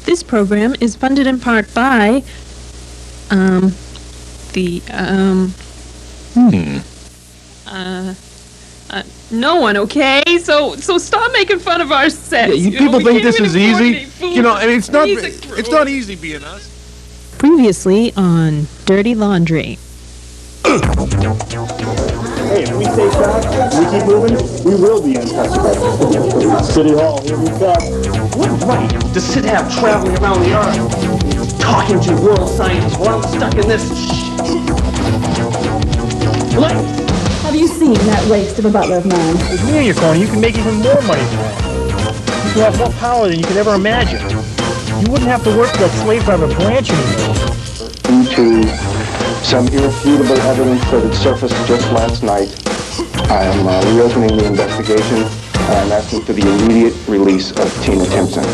This program is funded in part by, no one, okay? So stop making fun of our sets. Yeah, you people think this is easy? You know, and it's not easy being us. Previously on Dirty Laundry. Hey, if we stay sharp, we keep moving, we will be untouchable. City Hall, here we come. What right does Sid have traveling around the earth, talking to world scientists while I'm stuck in this place? Have you seen that waste of a butler of mine? With me in your corner, you can make even more money than that. You have more power than you could ever imagine. You wouldn't have to work for that slave driver Branch anymore. Due to some irrefutable evidence that had surfaced just last night, I am reopening the investigation, and I'm asking for the immediate release of Tina Timpson.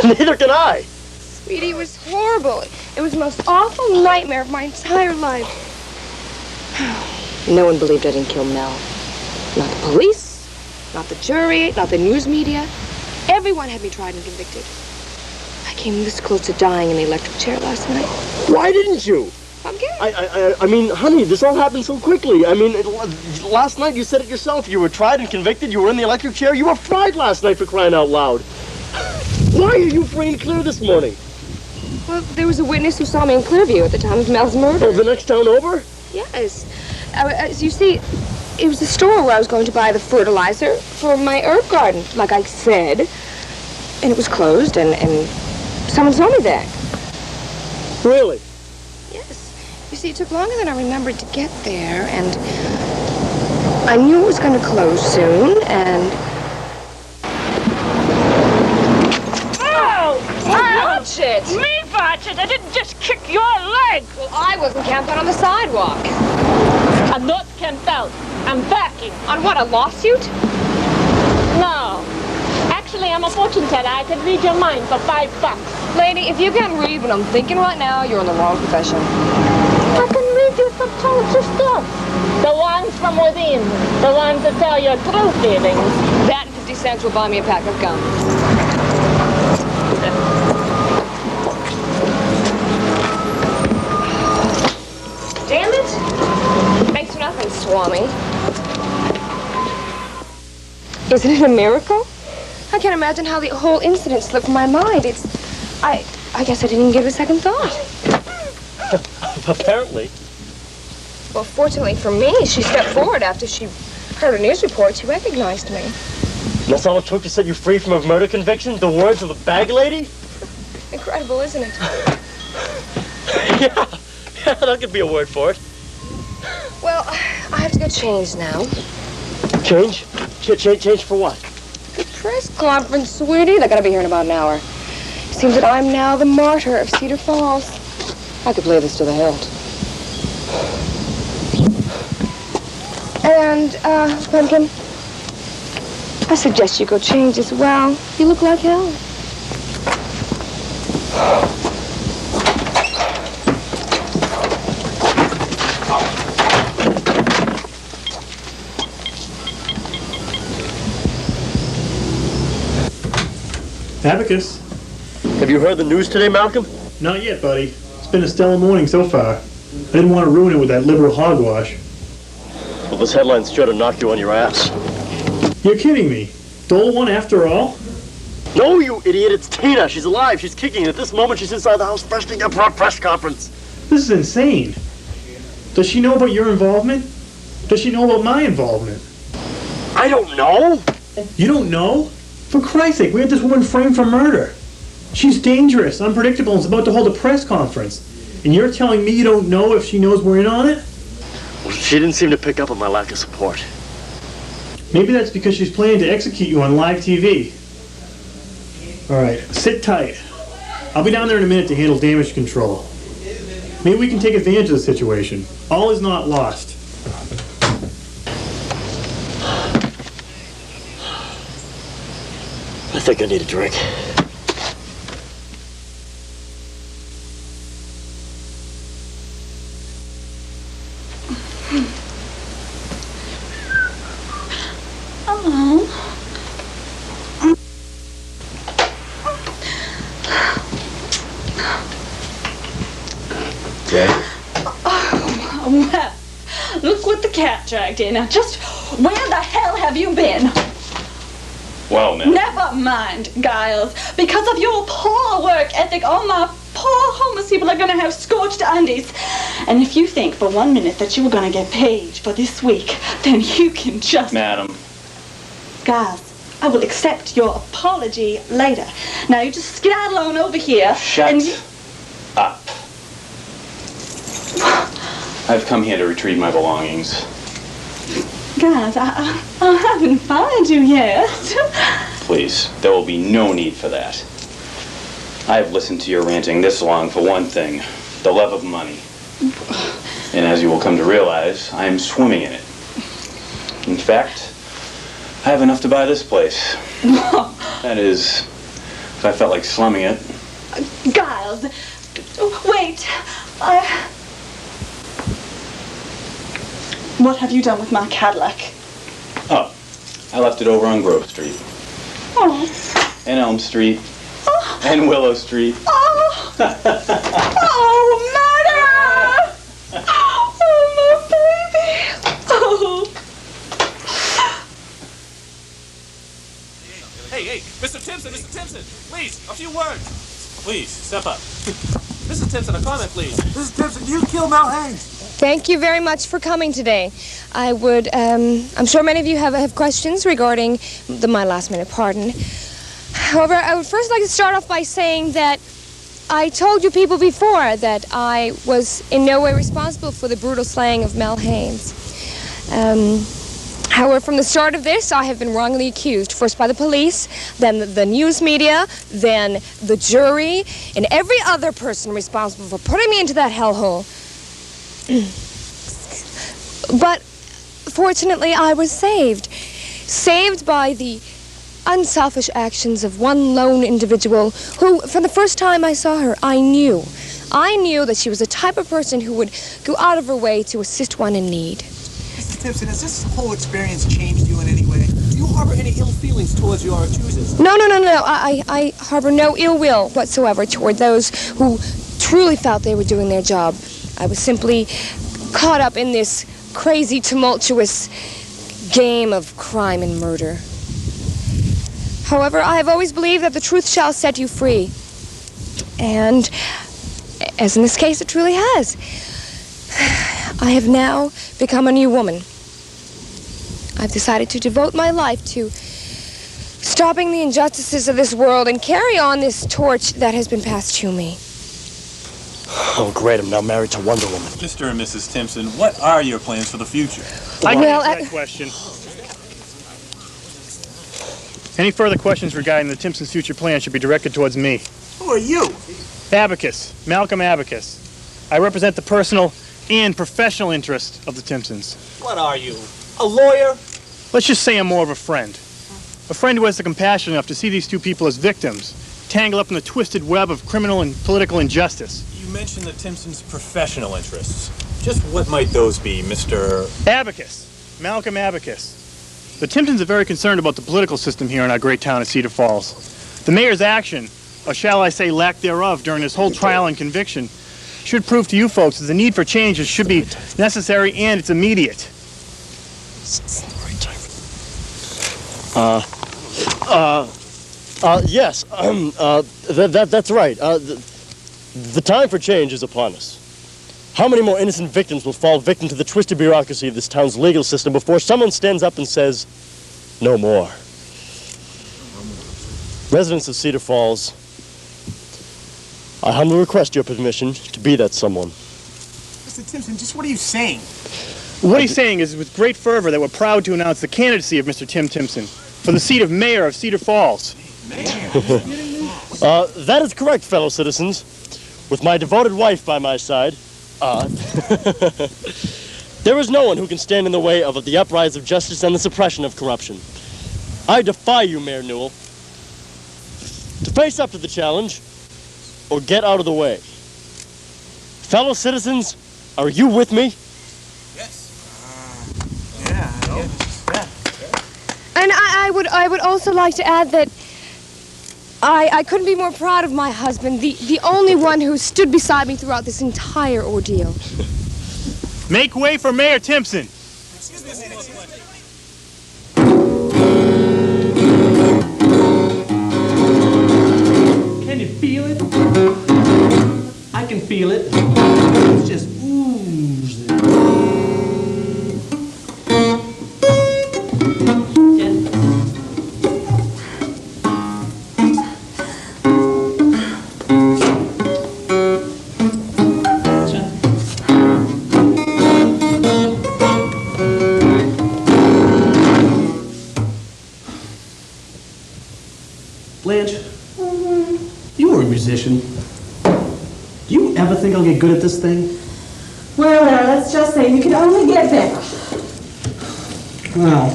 Neither can I. Sweetie, it was horrible. It was the most awful nightmare of my entire life. No one believed I didn't kill Mel. Not the police, not the jury, not the news media. Everyone had me tried and convicted. I came this close to dying in the electric chair last night. Why didn't you? I'm gay. I mean, honey, this all happened so quickly. I mean, last night you said it yourself. You were tried and convicted. You were in the electric chair. You were fried last night, for crying out loud. Why are you free and clear this morning? Well, there was a witness who saw me in Clearview at the time of Mel's murder. Oh, the next town over? Yes. As you see, it was the store where I was going to buy the fertilizer for my herb garden, like I said. And it was closed, and someone saw me there. Really? Yes. You see, it took longer than I remembered to get there, and I knew it was going to close soon, and... Watch it! Me watch it! I didn't just kick your leg! Well, I wasn't camped out on the sidewalk. I'm not camped out. I'm backing. On what, a lawsuit? No. Actually, I'm a fortune teller. I could read your mind for $5. Lady, if you can't read what I'm thinking right now, you're in the wrong profession. I can read you some culture stuff. The ones from within. The ones that tell your true feelings. That and 50 cents will buy me a pack of gum. Damn it! Thanks for nothing, Swami. Isn't it a miracle? I can't imagine how the whole incident slipped from my mind. I guess I didn't even give it a second thought. Apparently. Well, fortunately for me, she stepped forward after she heard a news report. She recognized me. That's all it took to set you free from a murder conviction? The words of the bag lady? Incredible, isn't it? Yeah, that could be a word for it. Well, I have to go change now. Change? Change for what? The press conference, sweetie. They're gonna be here in about an hour. Seems that I'm now the martyr of Cedar Falls. I could play this to the hilt. And, Pumpkin, I suggest you go change as well. You look like hell. Abacus. Have you heard the news today, Malcolm? Not yet, buddy. It's been a stellar morning so far. I didn't want to ruin it with that liberal hogwash. Well, this headline's sure to knock you on your ass. You're kidding me. Dole won after all? No, you idiot. It's Tina. She's alive. She's kicking. At this moment, she's inside the house freshening up for our press conference. This is insane. Does she know about your involvement? Does she know about my involvement? I don't know. You don't know? For Christ's sake, we had this woman framed for murder. She's dangerous, unpredictable, and is about to hold a press conference. And you're telling me you don't know if she knows we're in on it? Well, she didn't seem to pick up on my lack of support. Maybe that's because she's planning to execute you on live TV. All right, sit tight. I'll be down there in a minute to handle damage control. Maybe we can take advantage of the situation. All is not lost. I think I need a drink. Hello. Okay. Oh, well, look what the cat dragged in. Now, just where the hell have you been? Well, now. Never mind, Giles. Because of your poor work ethic, all my poor homeless people are going to have scorched undies. And if you think for 1 minute that you were going to get paid for this week, then you can just... Madam. Giles, I will accept your apology later. Now, you just skedaddle on over here. Shut and up. I've come here to retrieve my belongings. Giles, I haven't fired you yet. Please, there will be no need for that. I have listened to your ranting this long for one thing, the love of money. And as you will come to realize, I am swimming in it. In fact, I have enough to buy this place. That is, if I felt like slumming it. Giles, wait. What have you done with my Cadillac? Oh, I left it over on Grove Street. Oh. And Elm Street. Oh. And Willow Street. Oh. Oh, murder! Oh, my baby. Oh. Hey, Mr. Timpson, please, a few words. Please, step up. Mrs. Timpson, a comment, please. Mrs. Timpson, you killed Mel Haynes. Thank you very much for coming today. I would, I'm sure many of you have questions regarding my last-minute pardon. However, I would first like to start off by saying that I told you people before that I was in no way responsible for the brutal slaying of Mel Haynes. However, from the start of this, I have been wrongly accused, first by the police, then the news media, then the jury, and every other person responsible for putting me into that hellhole. But fortunately, I was saved. Saved by the unselfish actions of one lone individual who, from the first time I saw her, I knew that she was the type of person who would go out of her way to assist one in need. Mr. Timpson, has this whole experience changed you in any way? Do you harbor any ill feelings towards your accusers? No. I harbor no ill will whatsoever toward those who truly felt they were doing their job. I was simply caught up in this crazy, tumultuous game of crime and murder. However, I have always believed that the truth shall set you free. And, as in this case, it truly has. I have now become a new woman. I've decided to devote my life to stopping the injustices of this world and carry on this torch that has been passed to me. Oh, great. I'm now married to Wonder Woman. Mr. and Mrs. Timpson, what are your plans for the future? I can answer that question. Any further questions regarding the Timpsons' future plan should be directed towards me. Who are you? Abacus, Malcolm Abacus. I represent the personal and professional interest of the Timpsons. What are you? A lawyer? Let's just say I'm more of a friend. A friend who has the compassion enough to see these two people as victims, tangled up in the twisted web of criminal and political injustice. You mentioned the Timpsons' professional interests. Just what might those be, Mr. Abacus. Malcolm Abacus. The Timpsons are very concerned about the political system here in our great town of Cedar Falls. The mayor's action, or shall I say lack thereof, during this whole trial and conviction, should prove to you folks that the need for change should be necessary and it's immediate. Yes, that's right. The time for change is upon us. How many more innocent victims will fall victim to the twisted bureaucracy of this town's legal system before someone stands up and says, no more? Residents of Cedar Falls, I humbly request your permission to be that someone. Mr. Timpson, just what are you saying? What he's saying is with great fervor that we're proud to announce the candidacy of Mr. Tim Timpson for the seat of mayor of Cedar Falls. That is correct, fellow citizens. With my devoted wife by my side, there is no one who can stand in the way of the uprise of justice and the suppression of corruption. I defy you, Mayor Newell, to face up to the challenge or get out of the way. Fellow citizens, are you with me? And I would also like to add that I couldn't be more proud of my husband, the only one who stood beside me throughout this entire ordeal. Make way for Mayor Timpson. Can you feel it? I can feel it. It's just oozing. Blanche, you were a musician. Do you ever think I'll get good at this thing? Well, let's just say you can only get better. Well,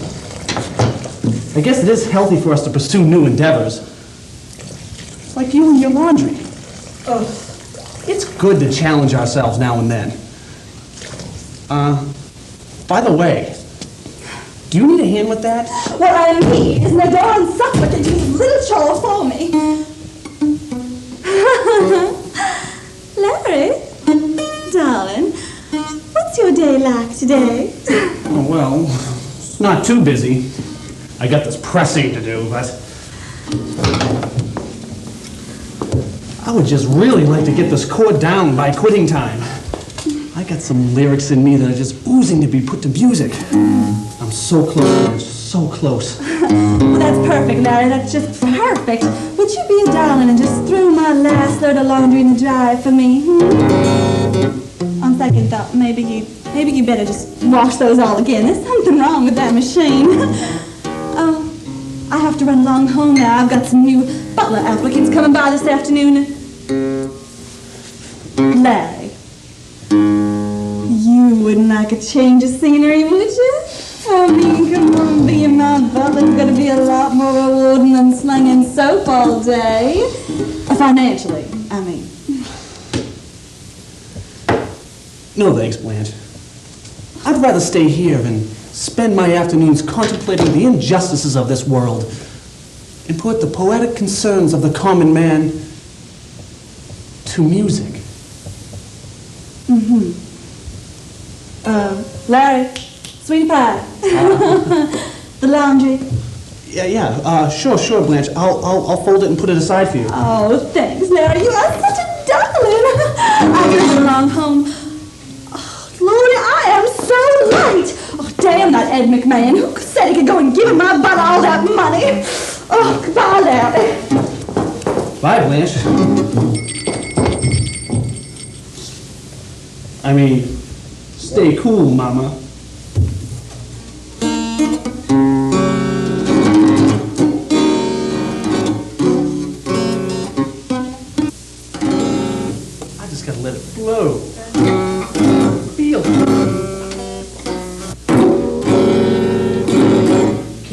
I guess it is healthy for us to pursue new endeavors. It's like you and your laundry. It's good to challenge ourselves now and then. By the way, do you need a hand with that? What I need is an adoring supper to do this little chore for me. Larry, darling, what's your day like today? Oh, well, it's not too busy. I got this pressing to do, but I would just really like to get this chord down by quitting time. I got some lyrics in me that are just oozing to be put to music. I'm so close, Blanche, so close. Well, that's perfect, Larry. That's just perfect. Would you be a darling and just throw my last load of laundry in the dryer for me? On second thought, maybe you better just wash those all again. There's something wrong with that machine. Oh, I have to run along home now. I've got some new butler applicants coming by this afternoon. Larry, you wouldn't like a change of scenery, would you? I mean, come on, being my butler's gonna be a lot more rewarding than slinging soap all day. Financially, I mean. No thanks, Blanche. I'd rather stay here and spend my afternoons contemplating the injustices of this world and put the poetic concerns of the common man to music. Larry, sweetie pie. The laundry. Yeah, sure, Blanche. I'll fold it and put it aside for you. Oh, thanks, Larry. You are such a darling. I'll run along home. Oh, Lord, I am so late. Oh, damn that Ed McMahon. Who said he could go and give my butt all that money? Oh, goodbye, Larry. Bye, Blanche. I mean, stay cool, Mama. I just gotta let it flow. Feel it.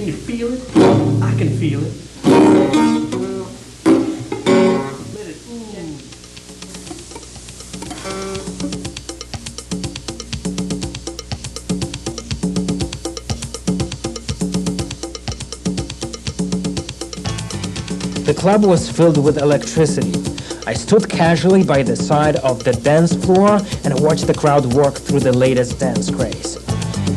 Can you feel it? I can feel it. Let it ooh. The club was filled with electricity. I stood casually by the side of the dance floor and watched the crowd walk through the latest dance craze.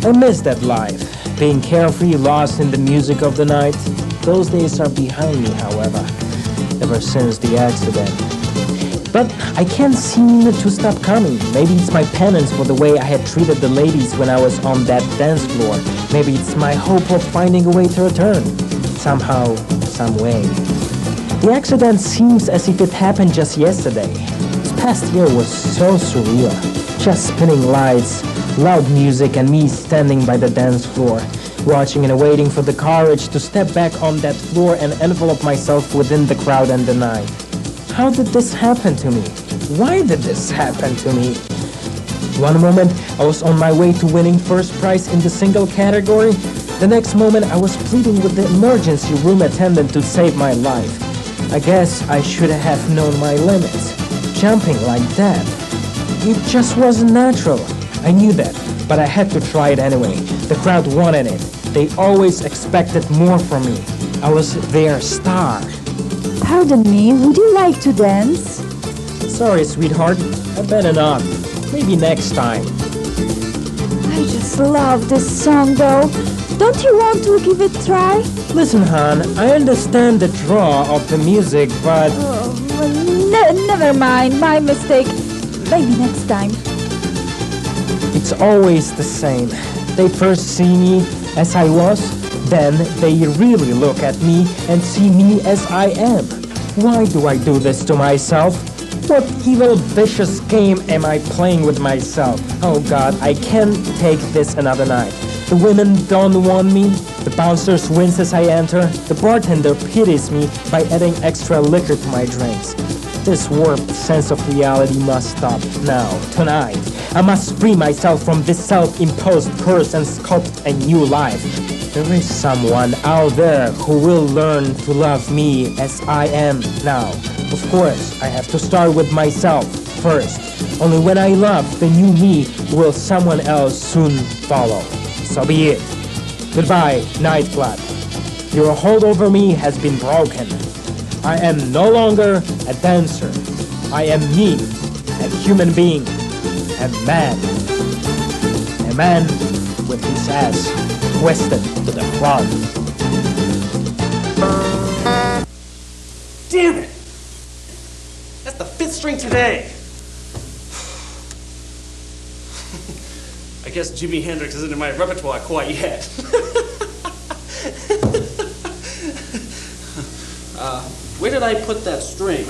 I miss that life, being carefree, lost in the music of the night. Those days are behind me, however, ever since the accident. But I can't seem to stop coming. Maybe it's my penance for the way I had treated the ladies when I was on that dance floor. Maybe it's my hope of finding a way to return. Somehow, some way. The accident seems as if it happened just yesterday. This past year was so surreal. Just spinning lights, loud music, and me standing by the dance floor, watching and waiting for the courage to step back on that floor and envelop myself within the crowd and the night. How did this happen to me? Why did this happen to me? One moment, I was on my way to winning first prize in the single category. The next moment, I was pleading with the emergency room attendant to save my life. I guess I should have known my limits. Jumping like that, it just wasn't natural. I knew that, but I had to try it anyway. The crowd wanted it. They always expected more from me. I was their star. Pardon me, would you like to dance? Sorry, sweetheart. I better not. Maybe next time. I just love this song, though. Don't you want to give it a try? Listen, hon, I understand the draw of the music, but... Never mind, my mistake. Maybe next time. It's always the same. They first see me as I was, then they really look at me and see me as I am. Why do I do this to myself? What evil, vicious game am I playing with myself? Oh God, I can't take this another night. The women don't want me. The bouncers wince as I enter. The bartender pities me by adding extra liquor to my drinks. This warped sense of reality must stop now, tonight. I must free myself from this self-imposed curse and sculpt a new life. There is someone out there who will learn to love me as I am now. Of course, I have to start with myself first. Only when I love the new me will someone else soon follow. So be it. Goodbye, nightclub. Your hold over me has been broken. I am no longer a dancer. I am me, a human being, a man. A man with his ass twisted to the front. Damn it! That's the 5th string today. I guess Jimi Hendrix isn't in my repertoire quite yet. Where did I put that string?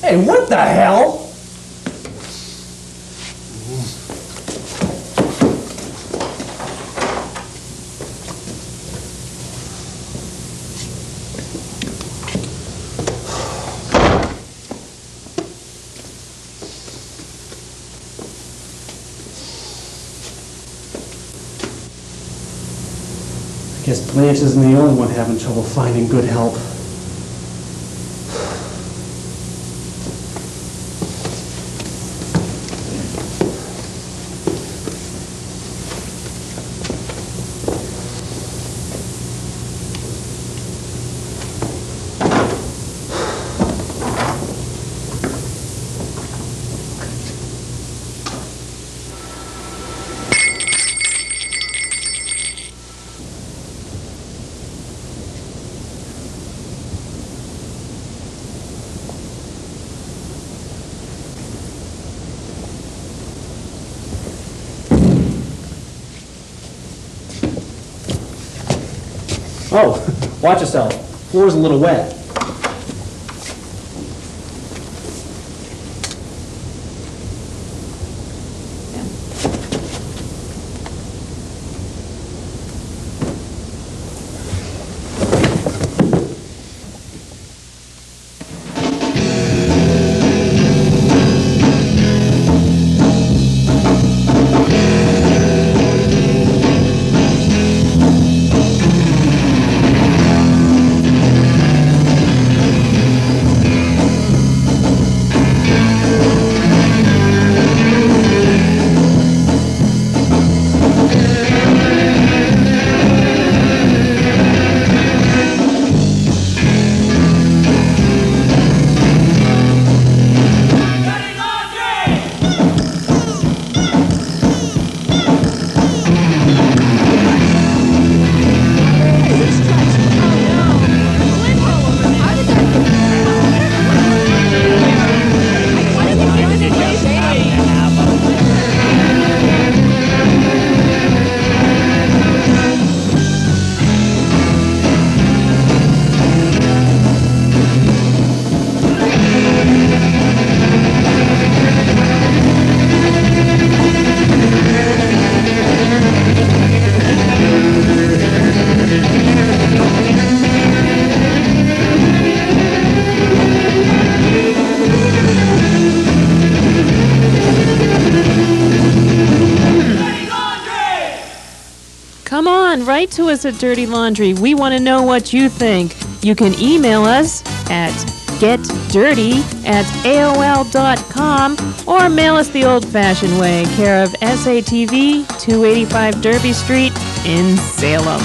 Hey, what the hell? I guess Blanche isn't the only one having trouble finding good help. Oh, watch yourself. Floor's a little wet. Come on, write to us at Dirty Laundry. We want to know what you think. You can email us at getdirty@aol.com or mail us the old-fashioned way, care of SATV, 285 Derby Street in Salem.